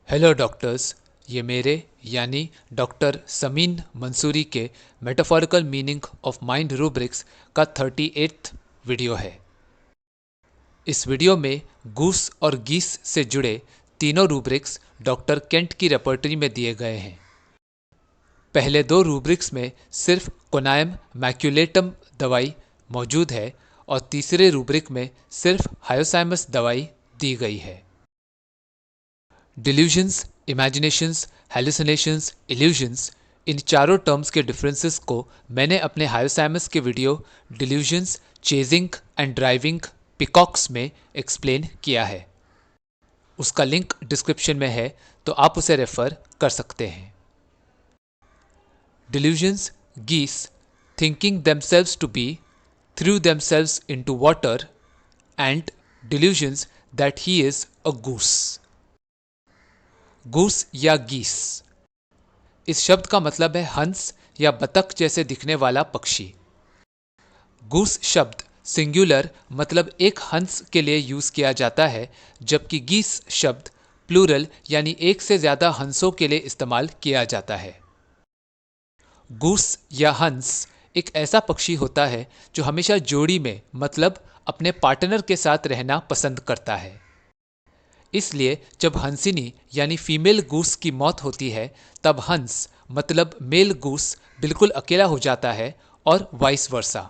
Hello doctors. ये मेरे यानी डॉक्टर समीन मंसूरी के metaphorical meaning of mind rubrics का 38th वीडियो है। इस वीडियो में गूस और गीस से जुड़े तीनों रूब्रिक्स डॉक्टर केंट की रेपर्टरी में दिए गए हैं। पहले दो रूब्रिक्स में सिर्फ कोनायम मैक्यूलेटम दवाई मौजूद है और तीसरे रूब्रिक में सिर्फ हायोसाइमस दवाई दी गई है। डिल्यूजन्स, इमेजिनेशंस, हेलुसिनेशंस, इल्यूजन्स, इन चारों टर्म्स के डिफरेंसेस को मैंने अपने हायोसाइमस के video delusions, chasing and driving peacocks में एक्सप्लेन किया है। उसका लिंक डिस्क्रिप्शन में है, तो आप उसे रेफर कर सकते हैं। Delusions, geese thinking themselves to be threw themselves into water and delusions that he is a goose. Goose या गीस, इस शब्द का मतलब है हंस या बतख जैसे दिखने वाला पक्षी। गूस शब्द सिंगुलर मतलब एक हंस के लिए यूज किया जाता है, जबकि गीस शब्द प्लूरल यानी एक से ज्यादा हंसों के लिए इस्तेमाल किया जाता है। गूस या हंस एक ऐसा पक्षी होता है जो हमेशा जोड़ी में मतलब अपने पार्टनर के साथ रहना पसंद करता है। इसलिए जब हंसिनी यानी फीमेल गूस की मौत होती है, तब हंस मतलब मेल गूस बिल्कुल अकेला हो जाता है और वाइस वर्सा।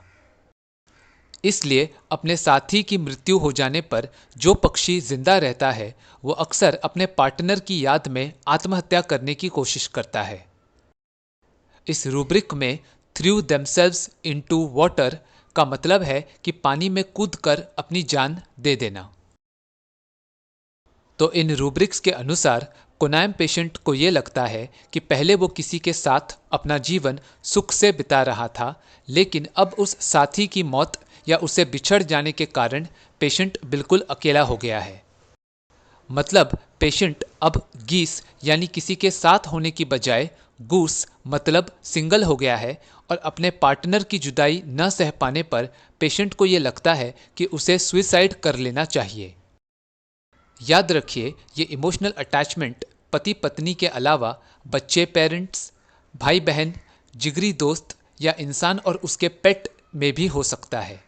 इसलिए अपने साथी की मृत्यु हो जाने पर जो पक्षी जिंदा रहता है वो अक्सर अपने पार्टनर की याद में आत्महत्या करने की कोशिश करता है। इस रूब्रिक में थ्रू देमसेल्व्स इनटू वाटर का मतलब है कि पानी में कूदकर अपनी जान दे देना। तो इन रूब्रिक्स के अनुसार कोनायम पेशेंट को ये लगता है कि पहले वो किसी के साथ अपना जीवन सुख से बिता रहा था, लेकिन अब उस साथी की मौत या उसे बिछड़ जाने के कारण पेशेंट बिल्कुल अकेला हो गया है। मतलब पेशेंट अब गीस यानी किसी के साथ होने की बजाय गूस मतलब सिंगल हो गया है और अपने पार्टनर की जुदाई न सह पाने पर पेशेंट को ये लगता है कि उसे सुइसाइड कर लेना चाहिए। याद रखिए, ये इमोशनल अटैचमेंट पति पत्नी के अलावा बच्चे पेरेंट्स, भाई बहन, जिगरी दोस्त या इंसान और उसके पेट में भी हो सकता है।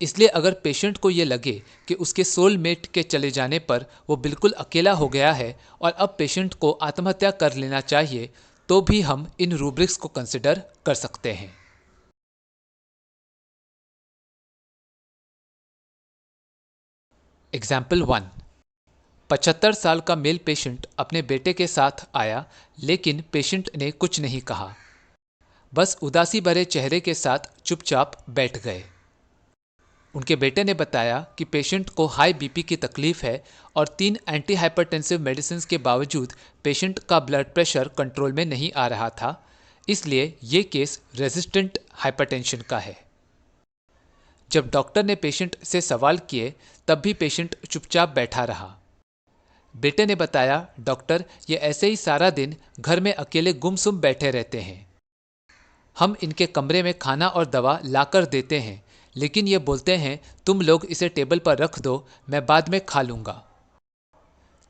इसलिए अगर पेशेंट को ये लगे कि उसके सोलमेट के चले जाने पर वो बिल्कुल अकेला हो गया है और अब पेशेंट को आत्महत्या कर लेना चाहिए, तो भी हम इन रूब्रिक्स को कंसिडर कर सकते हैं। एग्जाम्पल 1। 75 साल का मेल पेशेंट अपने बेटे के साथ आया, लेकिन पेशेंट ने कुछ नहीं कहा, बस उदासी भरे चेहरे के साथ चुपचाप बैठ गए। उनके बेटे ने बताया कि पेशेंट को हाई बीपी की तकलीफ है और 3 एंटी हाइपरटेंसिव मेडिसिन के बावजूद पेशेंट का ब्लड प्रेशर कंट्रोल में नहीं आ रहा था, इसलिए ये केस रेजिस्टेंट हाइपरटेंशन का है। जब डॉक्टर ने पेशेंट से सवाल किए, तब भी पेशेंट चुपचाप बैठा रहा। बेटे ने बताया, डॉक्टर, ये ऐसे ही सारा दिन घर में अकेले गुमसुम बैठे रहते हैं। हम इनके कमरे में खाना और दवा लाकर देते हैं, लेकिन ये बोलते हैं तुम लोग इसे टेबल पर रख दो, मैं बाद में खा लूँगा।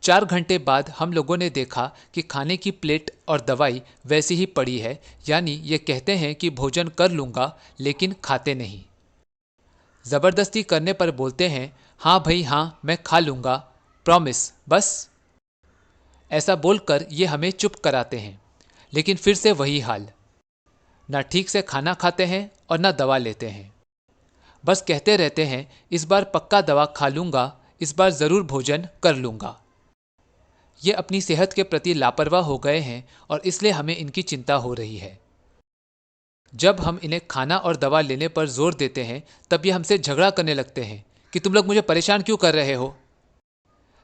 4 घंटे बाद हम लोगों ने देखा कि खाने की प्लेट और दवाई वैसी ही पड़ी है, यानी ये कहते हैं कि भोजन कर लूँगा लेकिन खाते नहीं। ज़बरदस्ती करने पर बोलते हैं हाँ भाई हाँ, मैं खा लूँगा, प्रॉमिस, बस। ऐसा बोलकर ये हमें चुप कराते हैं, लेकिन फिर से वही हाल, ना ठीक से खाना खाते हैं और ना दवा लेते हैं। बस कहते रहते हैं इस बार पक्का दवा खा लूँगा, इस बार ज़रूर भोजन कर लूँगा। ये अपनी सेहत के प्रति लापरवाह हो गए हैं और इसलिए हमें इनकी चिंता हो रही है। जब हम इन्हें खाना और दवा लेने पर जोर देते हैं, तब ये हमसे झगड़ा करने लगते हैं कि तुम लोग मुझे परेशान क्यों कर रहे हो।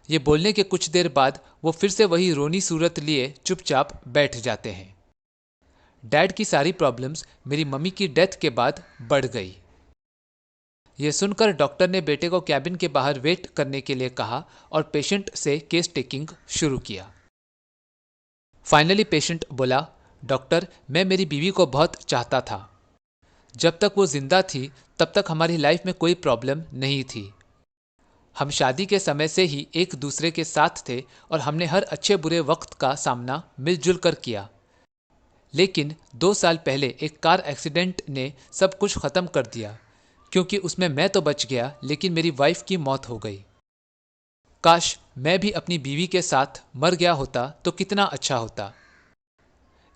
ये बोलने के कुछ देर बाद वो फिर से वही रोनी सूरत लिए चुपचाप बैठ जाते हैं। डैड की सारी प्रॉब्लम्स मेरी मम्मी की डेथ के बाद बढ़ गई। ये सुनकर डॉक्टर ने बेटे को कैबिन के बाहर वेट करने के लिए कहा और पेशेंट से केस टेकिंग शुरू किया। फाइनली पेशेंट बोला, डॉक्टर, मैं मेरी बीवी को बहुत चाहता था। जब तक वो जिंदा थी तब तक हमारी लाइफ में कोई प्रॉब्लम नहीं थी। हम शादी के समय से ही एक दूसरे के साथ थे और हमने हर अच्छे बुरे वक्त का सामना मिलजुल कर किया। लेकिन 2 साल पहले एक कार एक्सीडेंट ने सब कुछ खत्म कर दिया, क्योंकि उसमें मैं तो बच गया लेकिन मेरी वाइफ की मौत हो गई। काश मैं भी अपनी बीवी के साथ मर गया होता तो कितना अच्छा होता।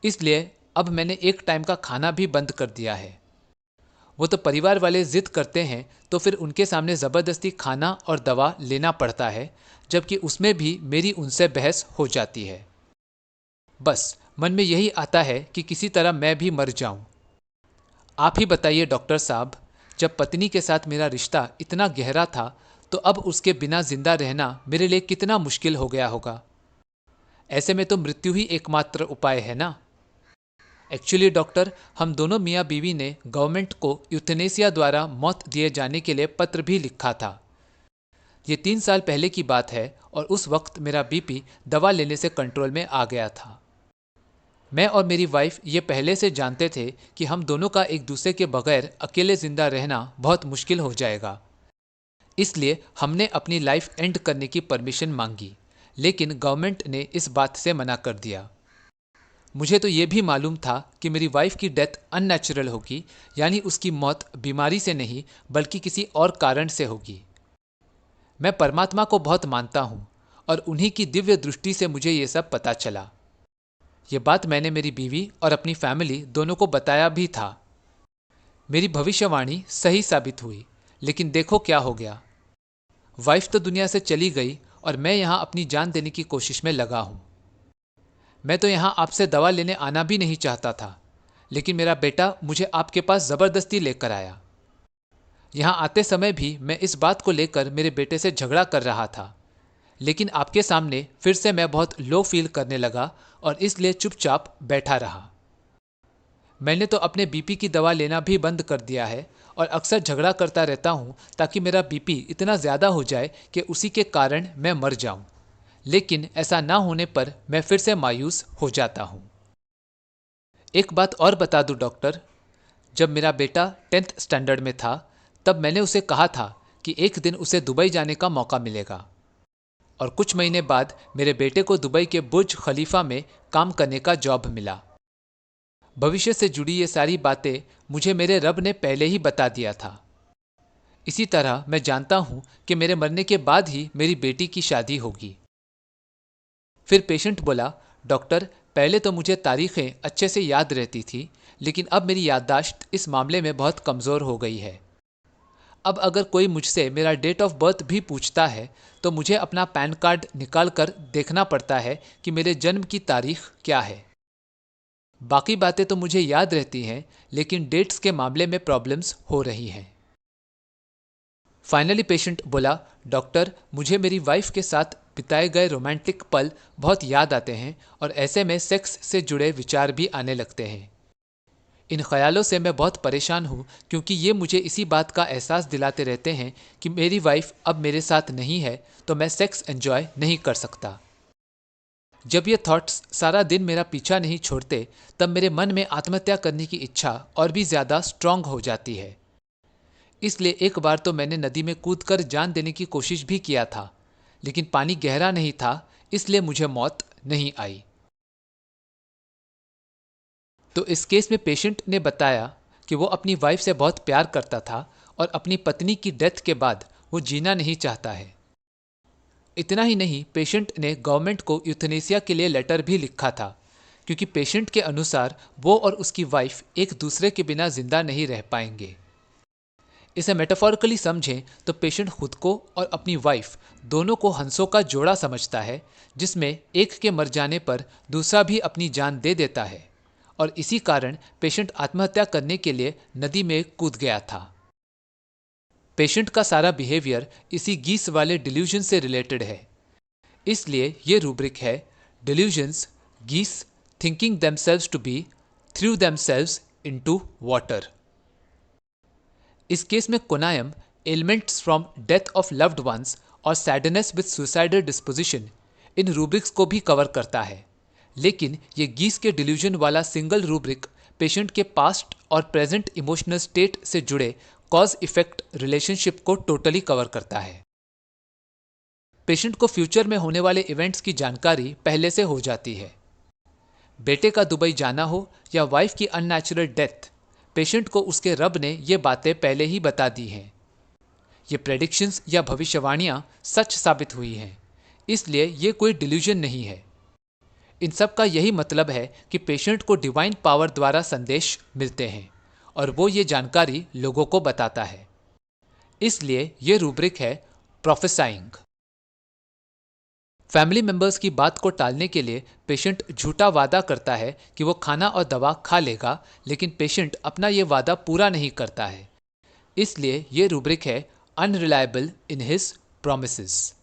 इसलिए अब मैंने एक टाइम का खाना भी बंद कर दिया है। वो तो परिवार वाले जिद करते हैं तो फिर उनके सामने ज़बरदस्ती खाना और दवा लेना पड़ता है, जबकि उसमें भी मेरी उनसे बहस हो जाती है। बस मन में यही आता है कि किसी तरह मैं भी मर जाऊं। आप ही बताइए डॉक्टर साहब, जब पत्नी के साथ मेरा रिश्ता इतना गहरा था तो अब उसके बिना जिंदा रहना मेरे लिए कितना मुश्किल हो गया होगा। ऐसे में तो मृत्यु ही एकमात्र उपाय है ना। एक्चुअली डॉक्टर, हम दोनों मियाँ बीवी ने गवर्नमेंट को यूथनेसिया द्वारा मौत दिए जाने के लिए पत्र भी लिखा था। ये 3 साल पहले की बात है और उस वक्त मेरा बीपी दवा लेने से कंट्रोल में आ गया था। मैं और मेरी वाइफ ये पहले से जानते थे कि हम दोनों का एक दूसरे के बगैर अकेले जिंदा रहना बहुत मुश्किल हो जाएगा। इसलिए हमने अपनी लाइफ एंड करने की परमिशन मांगी, लेकिन गवर्नमेंट ने इस बात से मना कर दिया। मुझे तो ये भी मालूम था कि मेरी वाइफ की डेथ अननेचुरल होगी, यानी उसकी मौत बीमारी से नहीं बल्कि किसी और कारण से होगी। मैं परमात्मा को बहुत मानता हूँ और उन्हीं की दिव्य दृष्टि से मुझे ये सब पता चला। ये बात मैंने मेरी बीवी और अपनी फैमिली दोनों को बताया भी था। मेरी भविष्यवाणी सही साबित हुई, लेकिन देखो क्या हो गया। वाइफ तो दुनिया से चली गई और मैं यहाँ अपनी जान देने की कोशिश में लगा हूँ। मैं तो यहाँ आपसे दवा लेने आना भी नहीं चाहता था, लेकिन मेरा बेटा मुझे आपके पास ज़बरदस्ती लेकर आया। यहाँ आते समय भी मैं इस बात को लेकर मेरे बेटे से झगड़ा कर रहा था, लेकिन आपके सामने फिर से मैं बहुत लो फील करने लगा और इसलिए चुपचाप बैठा रहा। मैंने तो अपने बीपी की दवा लेना भी बंद कर दिया है और अक्सर झगड़ा करता रहता हूँ ताकि मेरा बीपी इतना ज़्यादा हो जाए कि उसी के कारण मैं मर जाऊँ। लेकिन ऐसा ना होने पर मैं फिर से मायूस हो जाता हूँ। एक बात और बता दूँ डॉक्टर, जब मेरा बेटा 10th स्टैंडर्ड में था तब मैंने उसे कहा था कि एक दिन उसे दुबई जाने का मौका मिलेगा, और कुछ महीने बाद मेरे बेटे को दुबई के बुर्ज खलीफा में काम करने का जॉब मिला। भविष्य से जुड़ी ये सारी बातें मुझे मेरे रब ने पहले ही बता दिया था। इसी तरह मैं जानता हूँ कि मेरे मरने के बाद ही मेरी बेटी की शादी होगी। फिर पेशेंट बोला, डॉक्टर, पहले तो मुझे तारीखें अच्छे से याद रहती थी, लेकिन अब मेरी याददाश्त इस मामले में बहुत कमज़ोर हो गई है। अब अगर कोई मुझसे मेरा डेट ऑफ बर्थ भी पूछता है तो मुझे अपना पैन कार्ड निकाल कर देखना पड़ता है कि मेरे जन्म की तारीख क्या है। बाकी बातें तो मुझे याद रहती हैं, लेकिन डेट्स के मामले में प्रॉब्लम्स हो रही हैं। फाइनली पेशेंट बोला, डॉक्टर, मुझे मेरी वाइफ के साथ बिताए गए रोमांटिक पल बहुत याद आते हैं और ऐसे में सेक्स से जुड़े विचार भी आने लगते हैं। इन ख्यालों से मैं बहुत परेशान हूँ, क्योंकि ये मुझे इसी बात का एहसास दिलाते रहते हैं कि मेरी वाइफ अब मेरे साथ नहीं है तो मैं सेक्स एंजॉय नहीं कर सकता। जब ये थॉट्स सारा दिन मेरा पीछा नहीं छोड़ते तब मेरे मन में आत्महत्या करने की इच्छा और भी ज़्यादा स्ट्रांग हो जाती है। इसलिए एक बार तो मैंने नदी में कूदकर जान देने की कोशिश भी किया था, लेकिन पानी गहरा नहीं था, इसलिए मुझे मौत नहीं आई। तो इस केस में पेशेंट ने बताया कि वो अपनी वाइफ से बहुत प्यार करता था और अपनी पत्नी की डेथ के बाद वो जीना नहीं चाहता है। इतना ही नहीं, पेशेंट ने गवर्नमेंट को यूथनेसिया के लिए लेटर भी लिखा था, क्योंकि पेशेंट के अनुसार वो और उसकी वाइफ एक दूसरे के बिना जिंदा नहीं रह पाएंगे। इसे मेटाफोरिकली समझें तो पेशेंट खुद को और अपनी वाइफ दोनों को हंसों का जोड़ा समझता है, जिसमें एक के मर जाने पर दूसरा भी अपनी जान दे देता है, और इसी कारण पेशेंट आत्महत्या करने के लिए नदी में कूद गया था। पेशेंट का सारा बिहेवियर इसी गीस वाले डिल्यूजन से रिलेटेड है। इसलिए ये रूब्रिक है, delusions, geese thinking themselves to be, throw themselves into water. इस केस में conium elements from death of loved ones और sadness with suicidal disposition in rubrics को भी कवर करता है, लेकिन ये गीस के डिल्यूजन वाला सिंगल रूब्रिक पेशेंट के पास्ट और प्रेजेंट इमोशनल स्टेट से जुड़े कॉज इफेक्ट रिलेशनशिप को टोटली कवर करता है। पेशेंट को फ्यूचर में होने वाले इवेंट्स की जानकारी पहले से हो जाती है। बेटे का दुबई जाना हो या वाइफ की अननेचुरल डेथ, पेशेंट को उसके रब ने ये बातें पहले ही बता दी हैं। ये प्रेडिक्शंस या भविष्यवाणियां सच साबित हुई हैं, इसलिए ये कोई डिल्यूजन नहीं है। इन सब का यही मतलब है कि पेशेंट को डिवाइन पावर द्वारा संदेश मिलते हैं और वो ये जानकारी लोगों को बताता है। इसलिए ये रूब्रिक है प्रोफेसाइंग। फैमिली मेंबर्स की बात को टालने के लिए पेशेंट झूठा वादा करता है कि वो खाना और दवा खा लेगा, लेकिन पेशेंट अपना ये वादा पूरा नहीं करता है। इसलिए ये रूब्रिक है unreliable in his promises.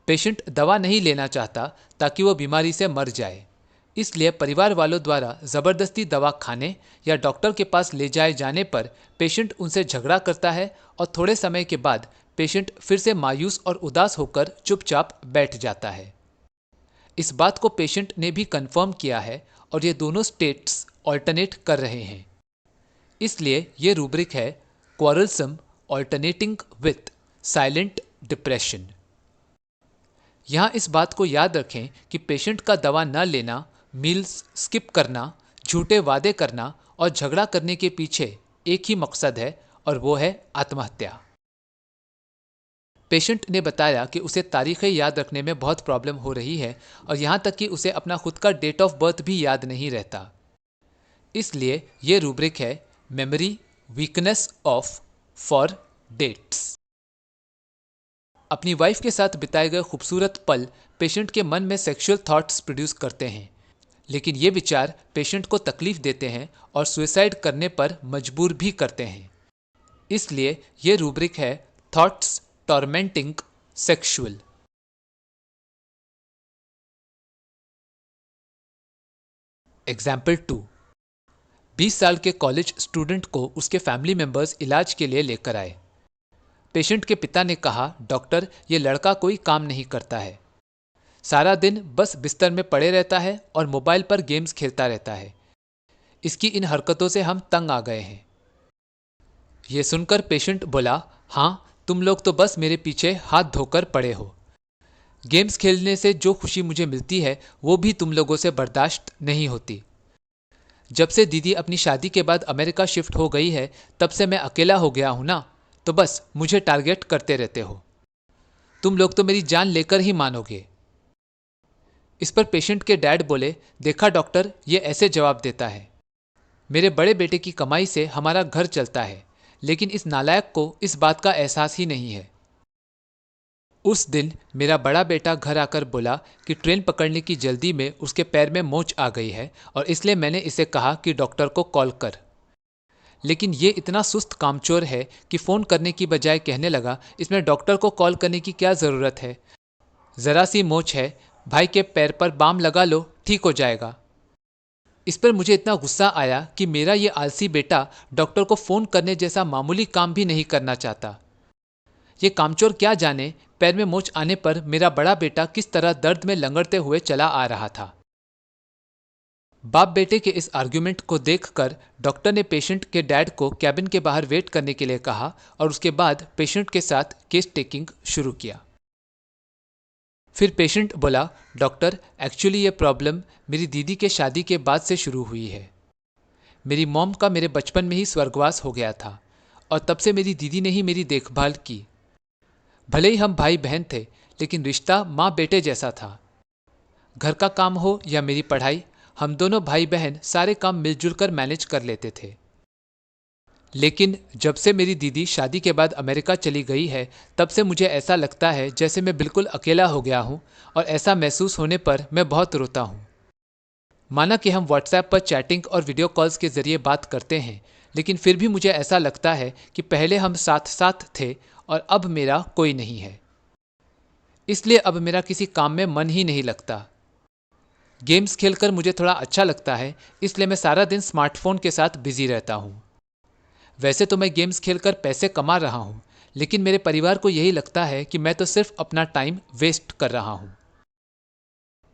Patient दवा नहीं लेना चाहता ताकि वो बीमारी से मर जाए, इसलिए परिवार वालों द्वारा ज़बरदस्ती दवा खाने या डॉक्टर के पास ले जाए जाने पर पेशेंट उनसे झगड़ा करता है और थोड़े समय के बाद पेशेंट फिर से मायूस और उदास होकर चुपचाप बैठ जाता है। इस बात को पेशेंट ने भी कंफर्म किया है और ये दोनों स्टेट्स ऑल्टरनेट कर रहे हैं। इसलिए ये रूब्रिक है क्वारलसम ऑल्टरनेटिंग विथ साइलेंट डिप्रेशन। यहाँ इस बात को याद रखें कि पेशेंट का दवा न लेना, मील्स स्किप करना, झूठे वादे करना और झगड़ा करने के पीछे एक ही मकसद है और वो है आत्महत्या। पेशेंट ने बताया कि उसे तारीखें याद रखने में बहुत प्रॉब्लम हो रही है और यहाँ तक कि उसे अपना खुद का डेट ऑफ बर्थ भी याद नहीं रहता। इसलिए ये रूब्रिक है memory weakness of for dates. अपनी वाइफ के साथ बिताए गए खूबसूरत पल पेशेंट के मन में सेक्सुअल थॉट्स प्रोड्यूस करते हैं, लेकिन ये विचार पेशेंट को तकलीफ देते हैं और सुसाइड करने पर मजबूर भी करते हैं। इसलिए ये रूब्रिक है थॉट्स टॉर्मेंटिंग सेक्सुअल। एग्जाम्पल 2। 20 साल के कॉलेज स्टूडेंट को उसके फैमिली मेंबर्स इलाज के लिए लेकर आए। पेशेंट के पिता ने कहा, डॉक्टर, ये लड़का कोई काम नहीं करता है, सारा दिन बस बिस्तर में पड़े रहता है और मोबाइल पर गेम्स खेलता रहता है। इसकी इन हरकतों से हम तंग आ गए हैं। ये सुनकर पेशेंट बोला, हाँ, तुम लोग तो बस मेरे पीछे हाथ धोकर पड़े हो। गेम्स खेलने से जो खुशी मुझे मिलती है वो भी तुम लोगों से बर्दाश्त नहीं होती। जब से दीदी अपनी शादी के बाद अमेरिका शिफ्ट हो गई है तब से मैं अकेला हो गया हूं ना, तो बस मुझे टारगेट करते रहते हो। तुम लोग तो मेरी जान लेकर ही मानोगे। इस पर पेशेंट के डैड बोले, देखा डॉक्टर, ये ऐसे जवाब देता है। मेरे बड़े बेटे की कमाई से हमारा घर चलता है, लेकिन इस नालायक को इस बात का एहसास ही नहीं है। उस दिन मेरा बड़ा बेटा घर आकर बोला कि ट्रेन पकड़ने की जल्दी में उसके पैर में मोच आ गई है और इसलिए मैंने इसे कहा कि डॉक्टर को कॉल कर। लेकिन ये इतना सुस्त कामचोर है कि फ़ोन करने की बजाय कहने लगा, इसमें डॉक्टर को कॉल करने की क्या ज़रूरत है, ज़रा सी मोच है, भाई के पैर पर बाम लगा लो, ठीक हो जाएगा। इस पर मुझे इतना गुस्सा आया कि मेरा ये आलसी बेटा डॉक्टर को फ़ोन करने जैसा मामूली काम भी नहीं करना चाहता। ये कामचोर क्या जाने पैर में मोच आने पर मेरा बड़ा बेटा किस तरह दर्द में लंगड़ते हुए चला आ रहा था। बाप बेटे के इस आर्ग्यूमेंट को देखकर डॉक्टर ने पेशेंट के डैड को कैबिन के बाहर वेट करने के लिए कहा और उसके बाद पेशेंट के साथ केस टेकिंग शुरू किया। फिर पेशेंट बोला, डॉक्टर, एक्चुअली ये प्रॉब्लम मेरी दीदी के शादी के बाद से शुरू हुई है। मेरी मॉम का मेरे बचपन में ही स्वर्गवास हो गया था और तब से मेरी दीदी ने ही मेरी देखभाल की। भले ही हम भाई बहन थे, लेकिन रिश्ता माँ बेटे जैसा था। घर का काम हो या मेरी पढ़ाई, हम दोनों भाई बहन सारे काम मिलजुल कर मैनेज कर लेते थे। लेकिन जब से मेरी दीदी शादी के बाद अमेरिका चली गई है तब से मुझे ऐसा लगता है जैसे मैं बिल्कुल अकेला हो गया हूँ और ऐसा महसूस होने पर मैं बहुत रोता हूँ। माना कि हम व्हाट्सएप पर चैटिंग और वीडियो कॉल्स के जरिए बात करते हैं, लेकिन फिर भी मुझे ऐसा लगता है कि पहले हम साथ साथ थे और अब मेरा कोई नहीं है। इसलिए अब मेरा किसी काम में मन ही नहीं लगता। गेम्स खेलकर मुझे थोड़ा अच्छा लगता है, इसलिए मैं सारा दिन स्मार्टफोन के साथ बिजी रहता हूँ। वैसे तो मैं गेम्स खेलकर पैसे कमा रहा हूँ, लेकिन मेरे परिवार को यही लगता है कि मैं तो सिर्फ अपना टाइम वेस्ट कर रहा हूँ।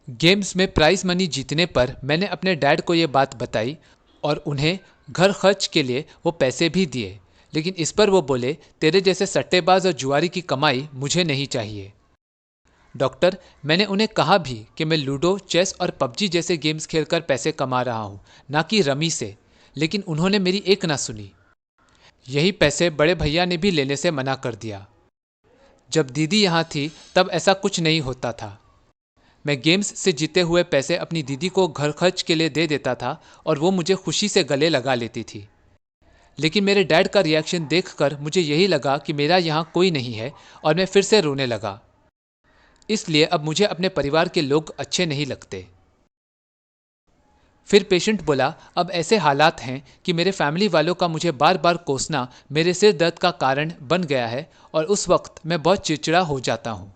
गेम्स में प्राइज मनी जीतने पर मैंने अपने डैड को ये बात बताई और उन्हें घर खर्च के लिए वो पैसे भी दिए, लेकिन इस पर वो बोले, तेरे जैसे सट्टेबाज और जुआरी की कमाई मुझे नहीं चाहिए। डॉक्टर, मैंने उन्हें कहा भी कि मैं लूडो, चेस और पबजी जैसे गेम्स खेलकर पैसे कमा रहा हूं, ना कि रमी से, लेकिन उन्होंने मेरी एक ना सुनी। यही पैसे बड़े भैया ने भी लेने से मना कर दिया। जब दीदी यहाँ थी तब ऐसा कुछ नहीं होता था। मैं गेम्स से जीते हुए पैसे अपनी दीदी को घर खर्च के लिए दे देता था और वो मुझे खुशी से गले लगा लेती थी। लेकिन मेरे डैड का रिएक्शन देखकर मुझे यही लगा कि मेरा यहाँ कोई नहीं है और मैं फिर से रोने लगा। इसलिए अब मुझे अपने परिवार के लोग अच्छे नहीं लगते। फिर पेशेंट बोला, अब ऐसे हालात हैं कि मेरे फैमिली वालों का मुझे बार बार कोसना मेरे सिर दर्द का कारण बन गया है और उस वक्त मैं बहुत चिड़चिड़ा हो जाता हूँ।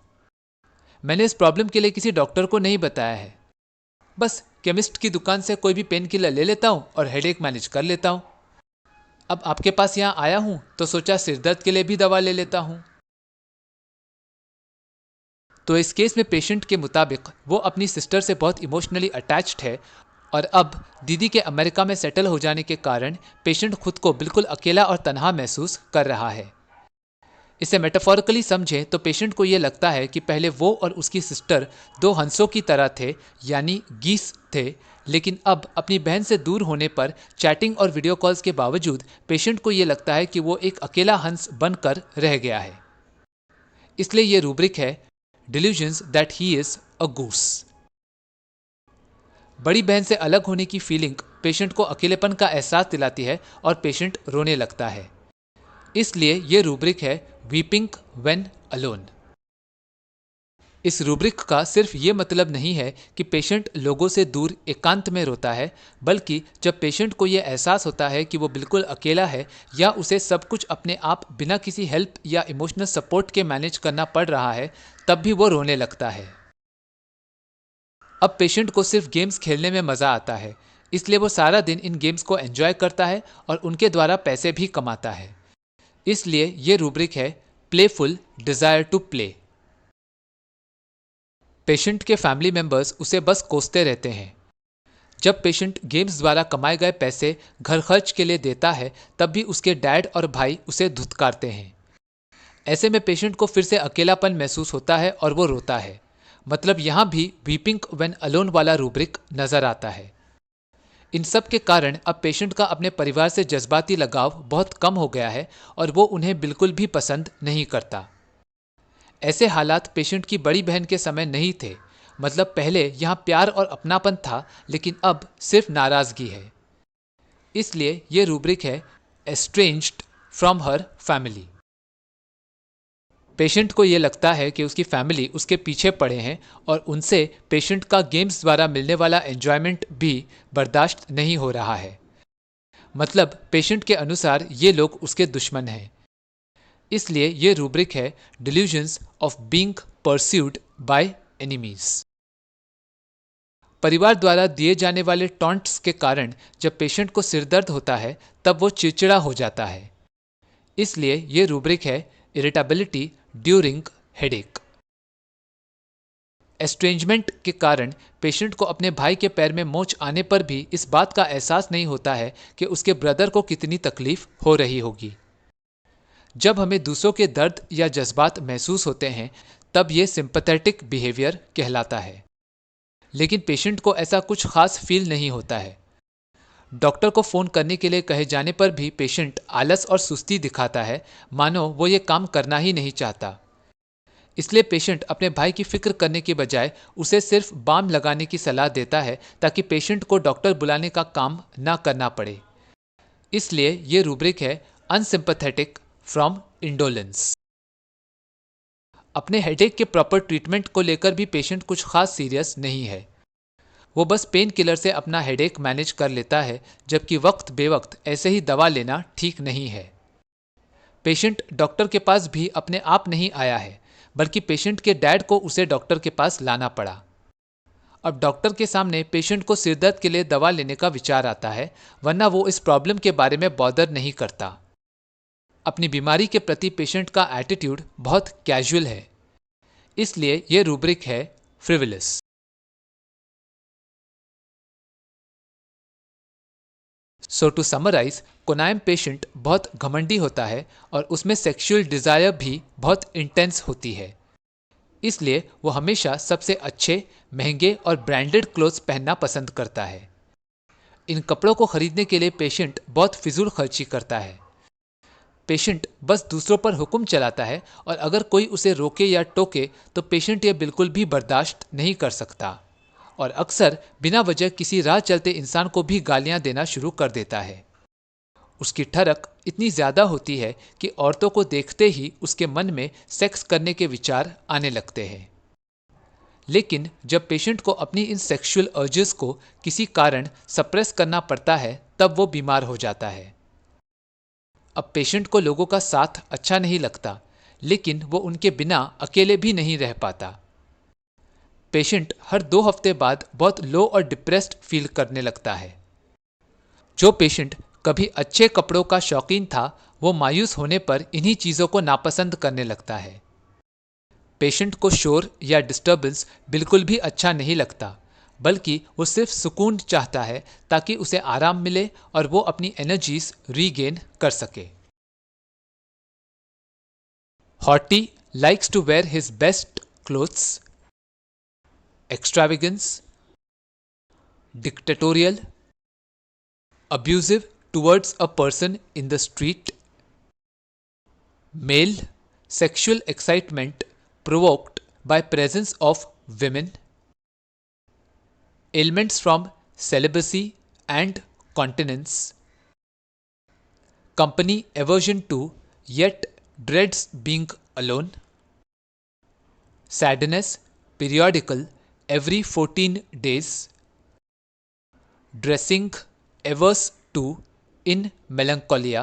मैंने इस प्रॉब्लम के लिए किसी डॉक्टर को नहीं बताया है, बस केमिस्ट की दुकान से कोई भी पेन किलर ले लेता हूँ और हेडेक मैनेज कर लेता हूँ। अब आपके पास यहाँ आया हूँ तो सोचा सिर दर्द के लिए भी दवा ले लेता हूँ। तो इस केस में पेशेंट के मुताबिक वो अपनी सिस्टर से बहुत इमोशनली अटैच्ड है और अब दीदी के अमेरिका में सेटल हो जाने के कारण पेशेंट खुद को बिल्कुल अकेला और तन्हा महसूस कर रहा है। इसे मेटाफोरिकली समझें तो पेशेंट को ये लगता है कि पहले वो और उसकी सिस्टर दो हंसों की तरह थे, यानी गीस थे, लेकिन अब अपनी बहन से दूर होने पर चैटिंग और वीडियो कॉल्स के बावजूद पेशेंट को ये लगता है कि वो एक अकेला हंस बनकर रह गया है। इसलिए ये रूब्रिक है, delusions that he is a goose. बड़ी बहन से अलग होने की फीलिंग पेशेंट को अकेलेपन का एहसास दिलाती है और पेशेंट रोने लगता है। इसलिए ये रूब्रिक है, वीपिंग व्हेन अलोन। इस रूब्रिक का सिर्फ ये मतलब नहीं है कि पेशेंट लोगों से दूर एकांत में रोता है, बल्कि जब पेशेंट को यह एहसास होता है कि वो बिल्कुल अकेला है या उसे सब कुछ अपने आप बिना किसी हेल्प या इमोशनल सपोर्ट के मैनेज करना पड़ रहा है, तब भी वो रोने लगता है। अब पेशेंट को सिर्फ गेम्स खेलने में मज़ा आता है, इसलिए वो सारा दिन इन गेम्स को एंजॉय करता है और उनके द्वारा पैसे भी कमाता है। इसलिए ये रूब्रिक है, playful desire to play. Patient के फैमिली मेंबर्स उसे बस कोसते रहते हैं। जब पेशेंट गेम्स द्वारा कमाए गए पैसे घर खर्च के लिए देता है, तब भी उसके डैड और भाई उसे धुतकारते हैं। ऐसे में पेशेंट को फिर से अकेलापन महसूस होता है और वो रोता है। मतलब यहाँ भी वीपिंग व्हेन अलोन वाला रूब्रिक नजर आता है। इन सब के कारण अब पेशेंट का अपने परिवार से जज्बाती लगाव बहुत कम हो गया है और वो उन्हें बिल्कुल भी पसंद नहीं करता। ऐसे हालात पेशेंट की बड़ी बहन के समय नहीं थे। मतलब पहले यहाँ प्यार और अपनापन था, लेकिन अब सिर्फ नाराजगी है। इसलिए ये रूब्रिक है, estranged from her family. Patient को ये लगता है कि उसकी फैमिली उसके पीछे पड़े हैं और उनसे पेशेंट का गेम्स द्वारा मिलने वाला एंजॉयमेंट भी बर्दाश्त नहीं हो रहा है। मतलब पेशेंट के अनुसार ये लोग उसके दुश्मन हैं। इसलिए ये रूब्रिक है, delusions of being pursued by enemies. परिवार द्वारा दिए जाने वाले टॉन्ट्स के कारण जब पेशेंट को सिरदर्द होता है तब वो चिड़चिड़ा हो जाता है। इसलिए ये रूब्रिक है, इरिटेबिलिटी ड्यूरिंग हेडेक। एस्ट्रेंजमेंट के कारण पेशेंट को अपने भाई के पैर में मोच आने पर भी इस बात का एहसास नहीं होता है कि उसके ब्रदर को कितनी तकलीफ हो रही होगी। जब हमें दूसरों के दर्द या जज्बात महसूस होते हैं तब ये सिंपैथेटिक बिहेवियर कहलाता है। लेकिन पेशेंट को ऐसा कुछ खास फील नहीं होता है। डॉक्टर को फ़ोन करने के लिए कहे जाने पर भी पेशेंट आलस और सुस्ती दिखाता है, मानो वो ये काम करना ही नहीं चाहता। इसलिए पेशेंट अपने भाई की फिक्र करने के बजाय उसे सिर्फ बाम लगाने की सलाह देता है ताकि पेशेंट को डॉक्टर बुलाने का काम ना करना पड़े। इसलिए ये रूब्रिक है, अनसिंपैथेटिक फ्रॉम इंडोलेंस। अपने हेडेक के प्रॉपर ट्रीटमेंट को लेकर भी पेशेंट कुछ खास सीरियस नहीं है। वो बस पेन किलर से अपना हेडेक मैनेज कर लेता है, जबकि वक्त बेवक्त ऐसे ही दवा लेना ठीक नहीं है। पेशेंट डॉक्टर के पास भी अपने आप नहीं आया है, बल्कि पेशेंट के डैड को उसे डॉक्टर के पास लाना पड़ा। अब डॉक्टर के सामने पेशेंट को सिरदर्द के लिए दवा लेने का विचार आता है, वरना वो इस प्रॉब्लम के बारे में बॉदर नहीं करता। अपनी बीमारी के प्रति पेशेंट का एटीट्यूड बहुत कैजुअल है। इसलिए ये रूब्रिक है, frivolous. So to summarize, conium patient बहुत घमंडी होता है और उसमें सेक्सुअल डिज़ायर भी बहुत इंटेंस होती है। इसलिए वो हमेशा सबसे अच्छे, महंगे और ब्रांडेड क्लोथ्स पहनना पसंद करता है। इन कपड़ों को खरीदने के लिए पेशेंट बहुत फिजूल खर्ची करता है। पेशेंट बस दूसरों पर हुक्म चलाता है और अगर कोई उसे रोके या टोके तो पेशेंट यह बिल्कुल भी बर्दाश्त नहीं कर सकता और अक्सर बिना वजह किसी राह चलते इंसान को भी गालियां देना शुरू कर देता है। उसकी ठरक इतनी ज़्यादा होती है कि औरतों को देखते ही उसके मन में सेक्स करने के विचार आने लगते हैं। लेकिन जब पेशेंट को अपनी इन सेक्सुअल अर्जेस को किसी कारण सप्रेस करना पड़ता है तब वो बीमार हो जाता है। अब पेशेंट को लोगों का साथ अच्छा नहीं लगता, लेकिन वो उनके बिना अकेले भी नहीं रह पाता। पेशेंट हर 2 हफ्ते बाद बहुत लो और डिप्रेस्ड फील करने लगता है। जो पेशेंट कभी अच्छे कपड़ों का शौकीन था वो मायूस होने पर इन्हीं चीज़ों को नापसंद करने लगता है। पेशेंट को शोर या डिस्टर्बेंस बिल्कुल भी अच्छा नहीं लगता, बल्कि वो सिर्फ सुकून चाहता है ताकि उसे आराम मिले और वो अपनी एनर्जीज रीगेन कर सके। Haughty likes to wear his best clothes, extravagance, dictatorial, abusive towards a person in the street, male, sexual excitement provoked by presence of women, ailments from celibacy and continence, company aversion to yet dreads being alone, sadness periodical every 14 days, dressing averse to in melancholia,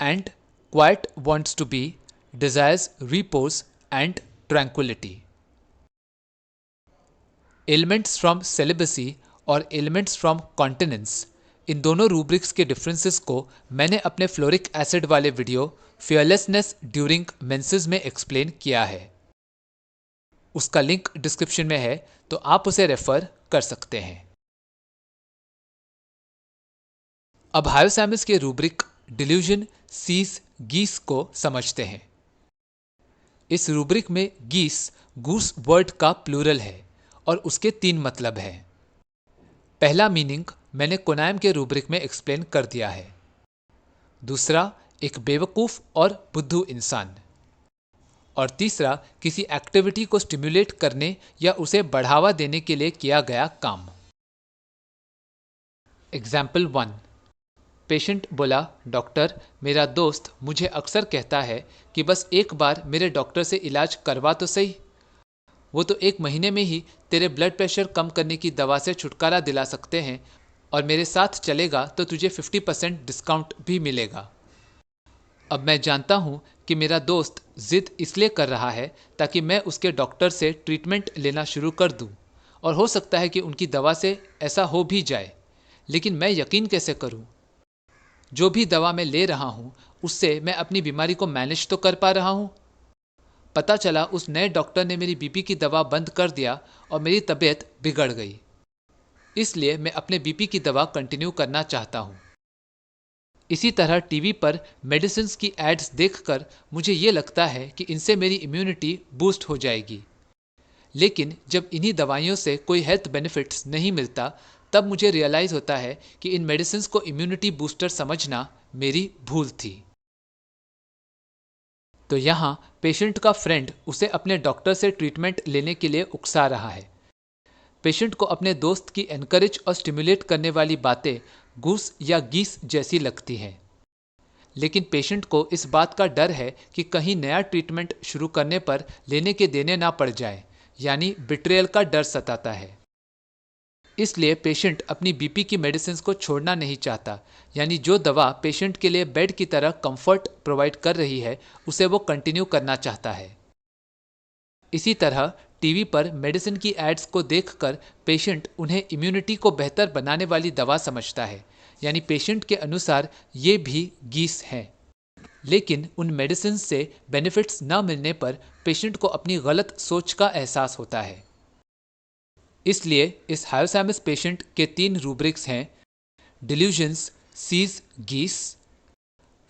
and quiet wants to be, desires repose and tranquility. Ailments from celibacy और ailments from continence, इन दोनों rubrics के differences को मैंने अपने fluoric acid वाले video fearlessness during menses में explain किया है। उसका लिंक डिस्क्रिप्शन में है, तो आप उसे रेफर कर सकते हैं। अब हायोसैमस के रूब्रिक डिल्यूजन सीज गीस को समझते हैं। इस रूब्रिक में गीस गूस वर्ड का प्लूरल है और उसके 3 मतलब हैं। पहला मीनिंग मैंने कोनायम के रूब्रिक में एक्सप्लेन कर दिया है। दूसरा, एक बेवकूफ़ और बुद्धू इंसान। और तीसरा, किसी एक्टिविटी को स्टिम्युलेट करने या उसे बढ़ावा देने के लिए किया गया काम। एग्जाम्पल 1। पेशेंट बोला, डॉक्टर, मेरा दोस्त मुझे अक्सर कहता है कि बस एक बार मेरे डॉक्टर से इलाज करवा तो सही। वो तो 1 महीने में ही तेरे ब्लड प्रेशर कम करने की दवा से छुटकारा दिला सकते हैं और मेरे साथ चलेगा तो तुझे 50% डिस्काउंट भी मिलेगा। अब मैं जानता हूँ कि मेरा दोस्त जिद इसलिए कर रहा है ताकि मैं उसके डॉक्टर से ट्रीटमेंट लेना शुरू कर दूँ, और हो सकता है कि उनकी दवा से ऐसा हो भी जाए, लेकिन मैं यकीन कैसे करूँ? जो भी दवा मैं ले रहा हूँ उससे मैं अपनी बीमारी को मैनेज तो कर पा रहा हूँ। पता चला उस नए डॉक्टर ने मेरी बीपी की दवा बंद कर दिया और मेरी तबीयत बिगड़ गई। इसलिए मैं अपने बीपी की दवा कंटिन्यू करना चाहता हूँ। इसी तरह टीवी पर मेडिसिन की एड्स देखकर मुझे ये लगता है कि इनसे मेरी इम्यूनिटी बूस्ट हो जाएगी, लेकिन जब इन्हीं दवाइयों से कोई हेल्थ बेनिफिट्स नहीं मिलता तब मुझे रियलाइज़ होता है कि इन मेडिसिन को इम्यूनिटी बूस्टर समझना मेरी भूल थी। तो यहाँ पेशेंट का फ्रेंड उसे अपने डॉक्टर से ट्रीटमेंट लेने के लिए उकसा रहा है। पेशेंट को अपने दोस्त की एनकरेज और स्टिमुलेट करने वाली बातें गूस या गीस जैसी लगती हैं, लेकिन पेशेंट को इस बात का डर है कि कहीं नया ट्रीटमेंट शुरू करने पर लेने के देने ना पड़ जाए, यानी बिट्रेयल का डर सताता है। इसलिए पेशेंट अपनी बीपी की मेडिसिन को छोड़ना नहीं चाहता, यानी जो दवा पेशेंट के लिए बेड की तरह कंफर्ट प्रोवाइड कर रही है उसे वो कंटिन्यू करना चाहता है। इसी तरह टीवी पर मेडिसिन की एड्स को देखकर पेशेंट उन्हें इम्यूनिटी को बेहतर बनाने वाली दवा समझता है, यानी पेशेंट के अनुसार ये भी गीस है। लेकिन उन मेडिसिन से बेनिफिट्स न मिलने पर पेशेंट को अपनी गलत सोच का एहसास होता है। इसलिए इस हायोसैमस पेशेंट के 3 रूब्रिक्स हैं: delusions, sees geese,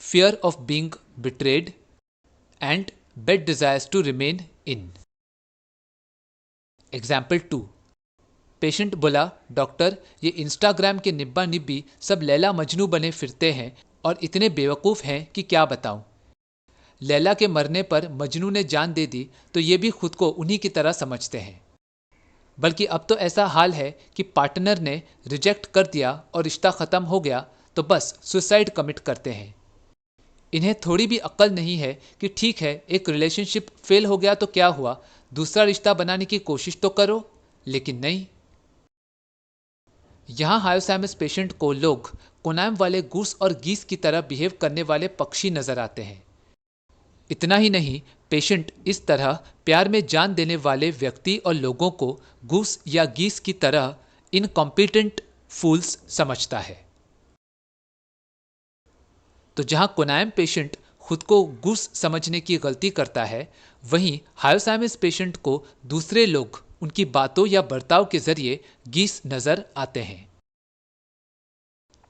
fear of being betrayed, and bed desires to remain in. Example 2। Patient बोला, डॉक्टर, ये इंस्टाग्राम के निब्बा निब्बी सब लैला मजनू बने फिरते हैं और इतने बेवकूफ़ हैं कि क्या बताऊं। लैला के मरने पर मजनू ने जान दे दी तो ये भी खुद को उन्हीं की तरह समझते हैं। बल्कि अब तो ऐसा हाल है कि पार्टनर ने रिजेक्ट कर दिया और रिश्ता ख़त्म हो गया तो बस सुसाइड कमिट करते हैं। इन्हें थोड़ी भी अक्ल नहीं है कि ठीक है, एक रिलेशनशिप फेल हो गया तो क्या हुआ, दूसरा रिश्ता बनाने की कोशिश तो करो। लेकिन नहीं। यहाँ हायोसैमस पेशेंट को लोग कोनाम वाले गूस और गीस की तरह बिहेव करने वाले पक्षी नजर आते हैं। इतना ही नहीं, पेशेंट इस तरह प्यार में जान देने वाले व्यक्ति और लोगों को गूस या गीस की तरह इनकॉम्पिटेंट फूल्स समझता है। तो जहां कोनाम पेशेंट खुद को गूस समझने की गलती करता है, वहीं हायोसैमस पेशेंट को दूसरे लोग उनकी बातों या बर्ताव के जरिए गीस नजर आते हैं।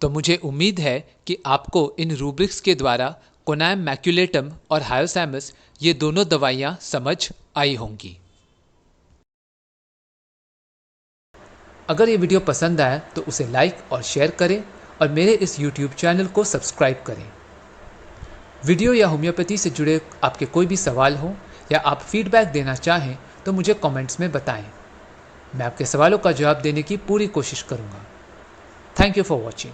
तो मुझे उम्मीद है कि आपको इन रूब्रिक्स के द्वारा कोनाम मैक्यूलेटम और हायोसैमस ये दोनों दवाइयां समझ आई होंगी। अगर ये वीडियो पसंद आया तो उसे लाइक और शेयर करें और मेरे इस YouTube चैनल को सब्सक्राइब करें। वीडियो या होम्योपैथी से जुड़े आपके कोई भी सवाल हो या आप फीडबैक देना चाहें तो मुझे कमेंट्स में बताएं। मैं आपके सवालों का जवाब देने की पूरी कोशिश करूंगा। Thank you for watching.